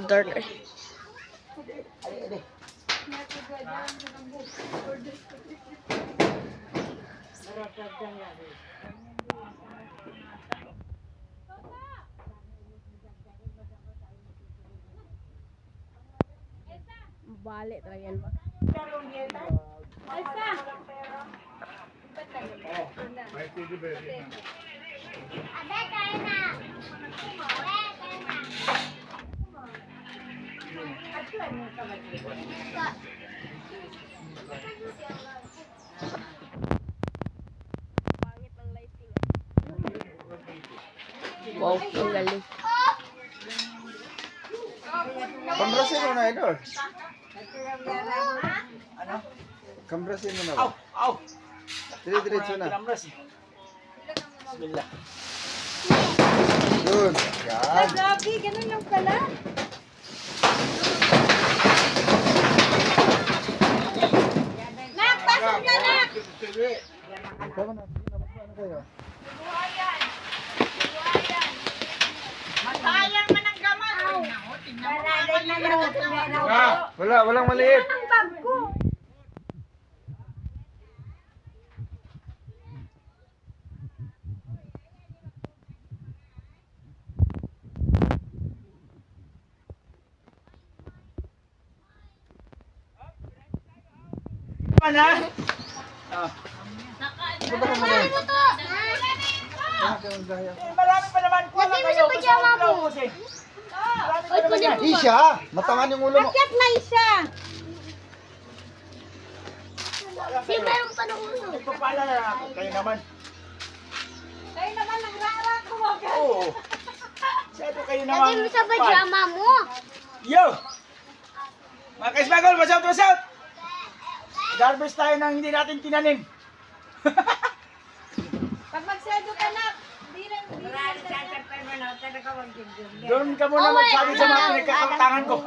Dark eh. Balik talaga yan ba? Wow, ang galing. Kambrasin mo na, Idol. Ano? Kambrasin mo na. Aw! Aw! Dire-diretso na. Bismillah. Yun. Yan. Grabe, ganun lang pala. Nak, pasok ka na! Tama na. Ano kayo? Masayang man ang gaman. Walang maliit. Ang bag ko. Mana? Punta ka muna. Marami pa naman ko. Lagay mo sa pajama mo. Oy, kunin mo ba? Isha! Matangan yung ulo mo. Akyat na isa. Di meron pa ng ulo. Papala na ako. Kayo naman. Kayo naman nagrara ko. Oo. Siyempre kayo naman. Lagay mo sa pajama mo. Yo! Mga kaismagol, watch out, watch out! Garbage tayo nang hindi natin tinanim. Pag magsedo ka na, hindi na. Doon ka muna magsabi sa mga pinagkakantangan ko.